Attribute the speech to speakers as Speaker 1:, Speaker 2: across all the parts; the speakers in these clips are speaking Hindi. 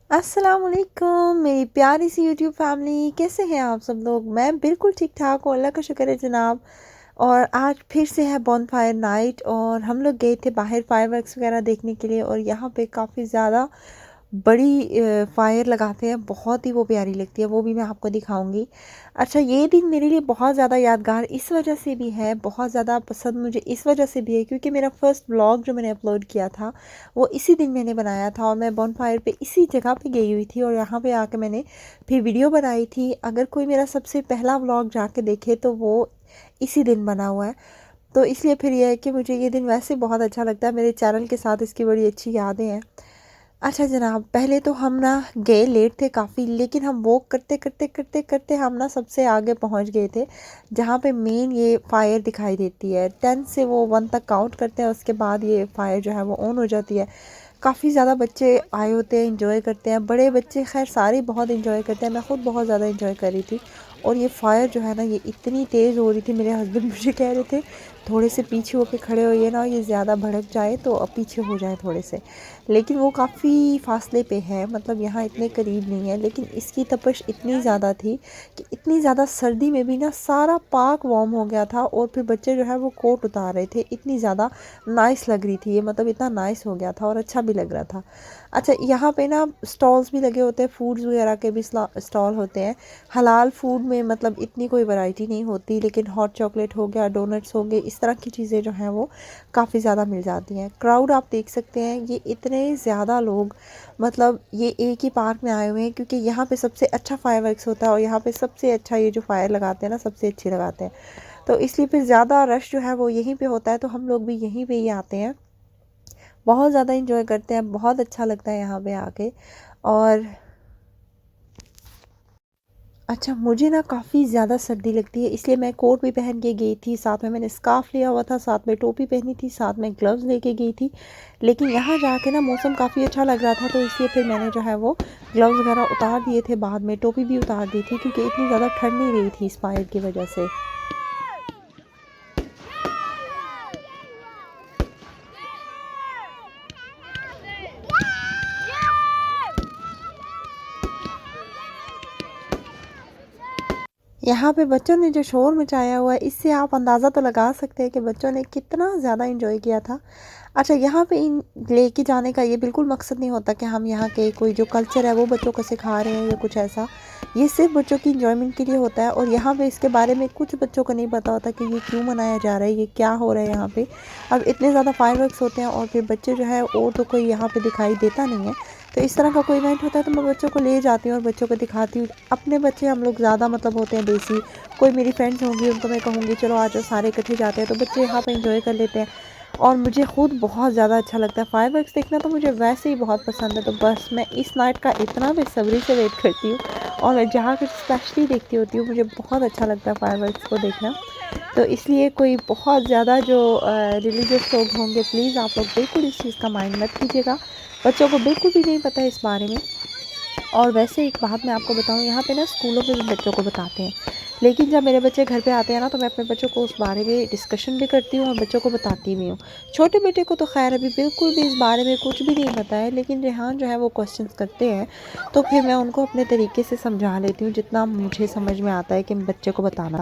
Speaker 1: अस्सलाम वालेकुम मेरी प्यारी सी यूट्यूब फैमिली, कैसे हैं आप सब लोग। मैं बिल्कुल ठीक ठाक हूँ, अल्लाह का शुक्र है जनाब। और आज फिर से है बॉनफायर नाइट और हम लोग गए थे बाहर फायरवर्क्स वगैरह देखने के लिए। और यहाँ पे काफ़ी ज़्यादा बड़ी फायर लगाते हैं, बहुत ही वो प्यारी लगती है, वो भी मैं आपको दिखाऊंगी। अच्छा, ये दिन मेरे लिए बहुत ज़्यादा यादगार इस वजह से भी है, बहुत ज़्यादा पसंद मुझे इस वजह से भी है क्योंकि मेरा फर्स्ट व्लॉग जो मैंने अपलोड किया था वो इसी दिन मैंने बनाया था। और मैं बॉनफायर पे इसी जगह पे गई हुई थी और यहाँ पे आके मैंने फिर वीडियो बनाई थी। अगर कोई मेरा सबसे पहला व्लॉग जाके देखे तो वो इसी दिन बना हुआ है। तो इसलिए फिर यह है कि मुझे ये दिन वैसे बहुत अच्छा लगता है, मेरे चैनल के साथ इसकी बड़ी अच्छी यादें हैं। अच्छा जनाब, पहले तो हम ना गए लेट थे काफ़ी, लेकिन हम वॉक करते करते करते करते हम ना सबसे आगे पहुंच गए थे जहाँ पे मेन ये फायर दिखाई देती है। 10 से वो 1 तक काउंट करते हैं, उसके बाद ये फायर जो है वो ऑन हो जाती है। काफ़ी ज़्यादा बच्चे आए होते हैं, इंजॉय करते हैं, बड़े बच्चे खैर सारे बहुत इंजॉय करते हैं। मैं ख़ुद बहुत ज़्यादा इंजॉय कर रही थी। और ये फायर जो है ना ये इतनी तेज़ हो रही थी, मेरे हस्बैंड मुझे कह रहे थे थोड़े से पीछे होके खड़े होइए ना, ये ज़्यादा भड़क जाए तो अब पीछे हो जाए थोड़े से। लेकिन वो काफ़ी फासले पे है, मतलब यहाँ इतने करीब नहीं है, लेकिन इसकी तपश इतनी ज़्यादा थी कि इतनी ज़्यादा सर्दी में भी ना सारा पार्क वार्म हो गया था। और फिर बच्चे जो है वो कोट उतार रहे थे, इतनी ज़्यादा नाइस लग रही थी ये, मतलब इतना नाइस हो गया था और अच्छा भी लग रहा था। अच्छा, यहाँ पे ना स्टॉल्स भी लगे होते हैं, फूड्स वगैरह के भी स्टॉल होते हैं। हलाल फूड में मतलब इतनी कोई वैरायटी नहीं होती, लेकिन हॉट चॉकलेट हो गया, डोनट्स हो गए, इस तरह की चीज़ें जो हैं वो काफ़ी ज़्यादा मिल जाती हैं। क्राउड आप देख सकते हैं, ये इतने ज़्यादा लोग मतलब ये एक ही पार्क में आए हुए हैं क्योंकि यहाँ पे सबसे अच्छा फायरवर्क्स होता है और यहाँ पे सबसे अच्छा ये जो फायर लगाते हैं ना सबसे अच्छे लगाते हैं। तो इसलिए फिर ज़्यादा रश जो है वो यहीं पे होता है, तो हम लोग भी यहीं पे ही आते हैं, बहुत ज़्यादा इंजॉय करते हैं, बहुत अच्छा लगता है यहाँ पे आके। और अच्छा, मुझे ना काफ़ी ज़्यादा सर्दी लगती है, इसलिए मैं कोट भी पहन के गई थी, साथ में मैंने स्कार्फ़ लिया हुआ था, साथ में टोपी पहनी थी, साथ में ग्लव्स लेके गई थी। लेकिन यहाँ जाके ना मौसम काफ़ी अच्छा लग रहा था, तो इसलिए फिर मैंने जो है वो ग्लव्स वगैरह उतार दिए थे, बाद में टोपी भी उतार दी थी क्योंकि इतनी ज़्यादा ठंड नहीं रही थी इस फायर की वजह से। यहाँ पे बच्चों ने जो शोर मचाया हुआ है, इससे आप अंदाज़ा तो लगा सकते हैं कि बच्चों ने कितना ज़्यादा एंजॉय किया था। अच्छा, यहाँ पे इन लेके जाने का ये बिल्कुल मकसद नहीं होता कि हम यहाँ के कोई जो कल्चर है वो बच्चों को सिखा रहे हैं या कुछ ऐसा। ये सिर्फ बच्चों की इंजॉयमेंट के लिए होता है। और यहाँ पे इसके बारे में कुछ बच्चों को नहीं पता होता कि ये क्यों मनाया जा रहा है, ये क्या हो रहा है यहाँ पे। अब इतने ज़्यादा फायरवर्क्स होते हैं और फिर बच्चे जो है और तो कोई यहाँ पे दिखाई देता नहीं है। तो इस तरह का कोई इवेंट होता है तो मैं बच्चों को ले जाती हूँ और बच्चों को दिखाती हूँ। अपने बच्चे हम लोग ज़्यादा मतलब होते हैं देसी, कोई मेरी फ्रेंड्स होंगी उनको मैं कहूँगी चलो आज सारे इकट्ठे जाते हैं, तो बच्चे यहाँ पे इंजॉय कर लेते हैं। और मुझे खुद बहुत ज़्यादा अच्छा लगता है फायरवर्क्स देखना, तो मुझे वैसे ही बहुत पसंद है। तो बस मैं इस नाइट का इतना बेसब्री से वेट करती हूँ और मैं जहाँ कुछ स्पेशली देखती होती हूँ, मुझे बहुत अच्छा लगता है फायरवर्क्स को देखना। तो इसलिए कोई बहुत ज़्यादा जो रिलीजियस लोग होंगे, प्लीज़ आप लोग बिल्कुल इस चीज़ का माइंड मत कीजिएगा, बच्चों को बिल्कुल भी नहीं पता है इस बारे में। और वैसे एक बात मैं आपको बताऊँ, यहाँ पे ना स्कूलों में भी बच्चों को बताते हैं, लेकिन जब मेरे बच्चे घर पे आते हैं ना तो मैं अपने बच्चों को उस बारे में डिस्कशन भी करती हूँ और बच्चों को बताती भी हूँ। छोटे बेटे को तो खैर अभी बिल्कुल भी इस बारे में कुछ भी नहीं पता है, लेकिन रेहान जो है वो क्वेश्चंस करते हैं, तो फिर मैं उनको अपने तरीके से समझा लेती हूँ जितना मुझे समझ में आता है कि बच्चे को बताना।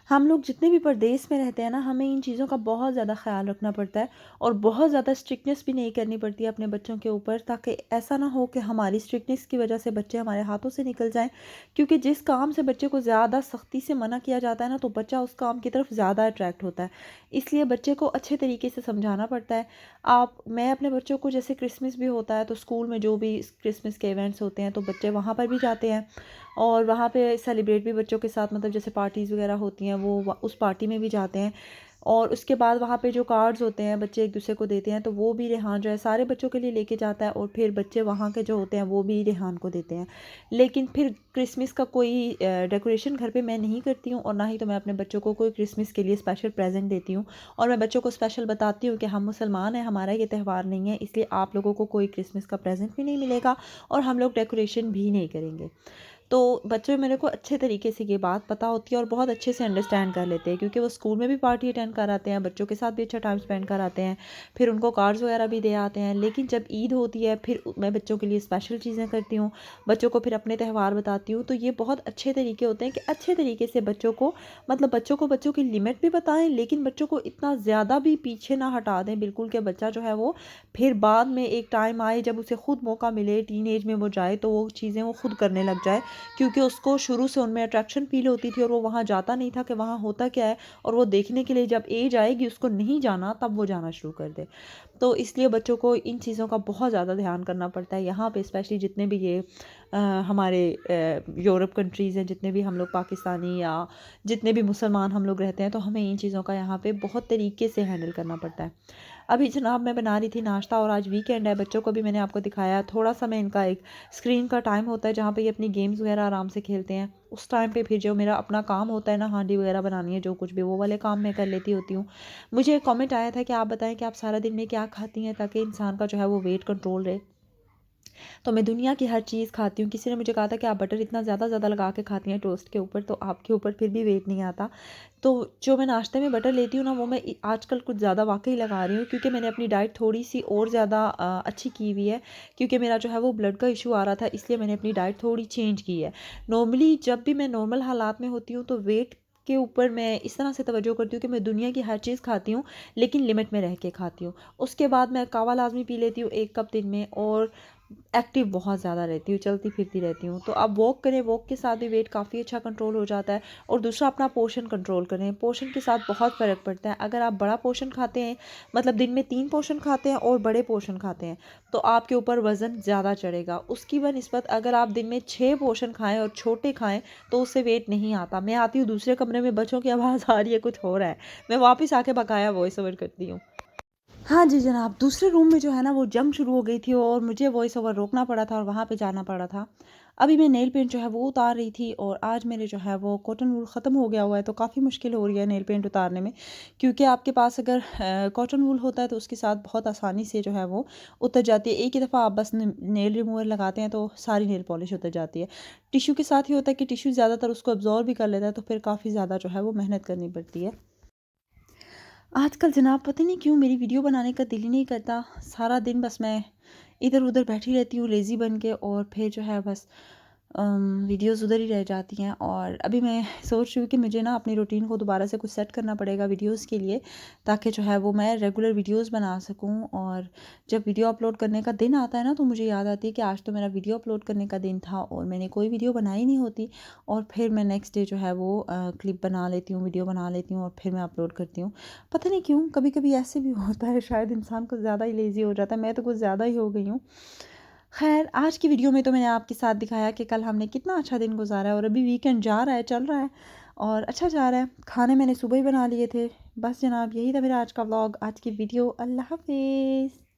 Speaker 1: हम लोग जितने भी प्रदेश में रहते हैं ना, हमें इन चीज़ों का बहुत ज़्यादा ख़्याल रखना पड़ता है और बहुत ज़्यादा स्ट्रिक्टनेस भी नहीं करनी पड़ती है अपने बच्चों के ऊपर, ताकि ऐसा ना हो कि हमारी स्ट्रिक्टनेस की वजह से बच्चे हमारे हाथों से निकल जाएं। क्योंकि जिस काम से बच्चे को ज़्यादा सख्ती से मना किया जाता है ना, तो बच्चा उस काम की तरफ ज़्यादा अट्रैक्ट होता है। इसलिए बच्चे को अच्छे तरीके से समझाना पड़ता है। मैं अपने बच्चों को, जैसे क्रिसमस भी होता है तो स्कूल में जो भी क्रिसमस के इवेंट्स होते हैं तो बच्चे वहाँ पर भी जाते हैं और वहाँ पे सेलिब्रेट भी बच्चों के साथ, मतलब जैसे पार्टीज़ वगैरह होती हैं वो उस पार्टी में भी जाते हैं। और उसके बाद वहाँ पे जो कार्ड्स होते हैं बच्चे एक दूसरे को देते हैं, तो वो भी रेहान जो है सारे बच्चों के लिए लेके जाता है और फिर बच्चे वहाँ के जो होते हैं वो भी रेहान को देते हैं। लेकिन फिर क्रिसमस का कोई डेकोरेशन घर पे मैं नहीं करती हूँ और ना ही तो मैं अपने बच्चों को कोई क्रिसमस के लिए स्पेशल प्रेजेंट देती हूँ। और मैं बच्चों को स्पेशल बताती हूँ कि हम मुसलमान हैं, हमारा ये त्यौहार नहीं है, इसलिए आप लोगों को कोई क्रिसमस का प्रेजेंट भी नहीं मिलेगा और हम लोग डेकोरेशन भी नहीं करेंगे। तो बच्चे मेरे को अच्छे तरीके से ये बात पता होती है और बहुत अच्छे से अंडरस्टैंड कर लेते हैं, क्योंकि वो स्कूल में भी पार्टी अटेंड कर आते हैं, बच्चों के साथ भी अच्छा टाइम स्पेंड कर आते हैं, फिर उनको कार्ड्स वगैरह भी दे आते हैं। लेकिन जब ईद होती है फिर मैं बच्चों के लिए स्पेशल चीज़ें करती हूँ, बच्चों को फिर अपने त्यौहार बताती हूँ। तो ये बहुत अच्छे तरीके होते हैं कि अच्छे तरीके से बच्चों को, मतलब बच्चों की लिमिट भी बताएं, लेकिन बच्चों को इतना ज़्यादा भी पीछे ना हटा दें बिल्कुल, कि बच्चा जो है वो फिर बाद में एक टाइम आए जब उसे खुद मौका मिले, टीन एज में वो जाए, तो वो चीज़ें वो खुद करने लग जाए, क्योंकि उसको शुरू से उनमें अट्रैक्शन फील होती थी और वो वहाँ जाता नहीं था कि वहाँ होता क्या है, और वो देखने के लिए जब एज आएगी उसको नहीं जाना तब वो जाना शुरू कर दे। तो इसलिए बच्चों को इन चीज़ों का बहुत ज़्यादा ध्यान करना पड़ता है यहाँ पे, स्पेशली जितने भी ये हमारे यूरोप कंट्रीज़ हैं, जितने भी हम लोग पाकिस्तानी या जितने भी मुसलमान हम लोग रहते हैं, तो हमें इन चीज़ों का यहाँ पे बहुत तरीके से हैंडल करना पड़ता है। अभी जनाब मैं बना रही थी नाश्ता, और आज वीकेंड है, बच्चों को भी मैंने आपको दिखाया, थोड़ा सा मैं इनका एक स्क्रीन का टाइम होता है जहाँ पे ये अपनी गेम्स वगैरह आराम से खेलते हैं, उस टाइम पे फिर जो मेरा अपना काम होता है ना, हांडी वगैरह बनानी है, जो कुछ भी वो वाले काम मैं कर लेती होती हूँ। मुझे एक कमेंट आया था कि आप बताएं कि आप सारा दिन में क्या खाती हैं ताकि इंसान का जो है वो वेट कंट्रोल रहे। तो मैं दुनिया की हर चीज़ खाती हूँ। किसी ने मुझे कहा था कि आप बटर इतना ज़्यादा ज़्यादा लगा के खाती हैं टोस्ट के ऊपर, तो आपके ऊपर फिर भी वेट नहीं आता। तो जो मैं नाश्ते में बटर लेती हूँ ना, वो मैं आजकल कुछ ज़्यादा वाक़ई लगा रही हूँ, क्योंकि मैंने अपनी डाइट थोड़ी-सी और ज़्यादा अच्छी की हुई है, क्योंकि मेरा जो है वो ब्लड का इश्यू आ रहा था, इसलिए मैंने अपनी डाइट थोड़ी चेंज की है। नॉर्मली जब भी मैं नॉर्मल हालात में होती हूँ, तो वेट के ऊपर मैं इस तरह से तवज्जो करती हूँ कि मैं दुनिया की हर चीज़ खाती हूँ, लेकिन लिमिट में रह के खाती हूँ। उसके बाद मैं कावा लाज़मी पी लेती हूँ 1 कप दिन में, और एक्टिव बहुत ज़्यादा रहती हूँ, चलती फिरती रहती हूँ। तो आप वॉक करें, वॉक के साथ भी वेट काफ़ी अच्छा कंट्रोल हो जाता है। और दूसरा, अपना पोर्शन कंट्रोल करें, पोर्शन के साथ बहुत फ़र्क पड़ता है। अगर आप बड़ा पोर्शन खाते हैं, मतलब दिन में 3 पोर्शन खाते हैं और बड़े पोर्शन खाते हैं, तो आपके ऊपर वज़न ज़्यादा चढ़ेगा। उसकी बनस्बत अगर आप दिन में 6 पोर्शन खाएँ और छोटे खाएँ, तो उससे वेट नहीं आता। मैं आती हूँ दूसरे कमरे में, बच्चों की आवाज़ आ रही है, कुछ हो रहा है, मैं वापस आके बकाया वॉइस ओवर करती हूँ। हाँ जी जनाब, दूसरे रूम में जो है ना वो जंग शुरू हो गई थी, और मुझे वॉइस ओवर रोकना पड़ा था और वहाँ पे जाना पड़ा था। अभी मैं नेल पेंट जो है वो उतार रही थी, और आज मेरे जो है वो कॉटन वूल ख़त्म हो गया हुआ है, तो काफ़ी मुश्किल हो रही है नेल पेंट उतारने में, क्योंकि आपके पास अगर कॉटन वूल होता है तो उसके साथ बहुत आसानी से जो है वो उतर जाती है। एक ही दफ़ा आप बस नेल रिमूवर लगाते हैं तो सारी नेल पॉलिश उतर जाती है। टिश्यू के साथ ही होता है कि टिश्यू ज़्यादातर उसको अब्जॉर्ब भी कर लेता है, तो फिर काफ़ी ज़्यादा जो है वो मेहनत करनी पड़ती है। आजकल जनाब पता नहीं क्यों मेरी वीडियो बनाने का दिल ही नहीं करता। सारा दिन बस मैं इधर उधर बैठी रहती हूँ लेज़ी बन के, और फिर जो है बस वीडियोज़ उधर ही रह जाती हैं। और अभी मैं सोच रही हूँ कि मुझे ना अपनी रूटीन को दोबारा से कुछ सेट करना पड़ेगा वीडियोज़ के लिए, ताकि जो है वो मैं रेगुलर वीडियोज़ बना सकूँ। और जब वीडियो अपलोड करने का दिन आता है ना, तो मुझे याद आती है कि आज तो मेरा वीडियो अपलोड करने का दिन था और मैंने कोई वीडियो बनाई नहीं होती। और फिर मैं नेक्स्ट डे जो है वो क्लिप बना लेती हूँ, वीडियो बना लेती हूँ, और फिर मैं अपलोड करती हूँ। पता नहीं क्यों कभी कभी ऐसे भी होता है, शायद इंसान कुछ ज़्यादा ही लेज़ी हो जाता है। मैं तो कुछ ज़्यादा ही हो गई हूँ। खैर, आज की वीडियो में तो मैंने आपके साथ दिखाया कि कल हमने कितना अच्छा दिन गुजारा है, और अभी वीकेंड जा रहा है, चल रहा है, और अच्छा जा रहा है। खाने मैंने सुबह ही बना लिए थे। बस जनाब, यही था मेरा आज का व्लॉग, आज की वीडियो। अल्लाह हाफिज़।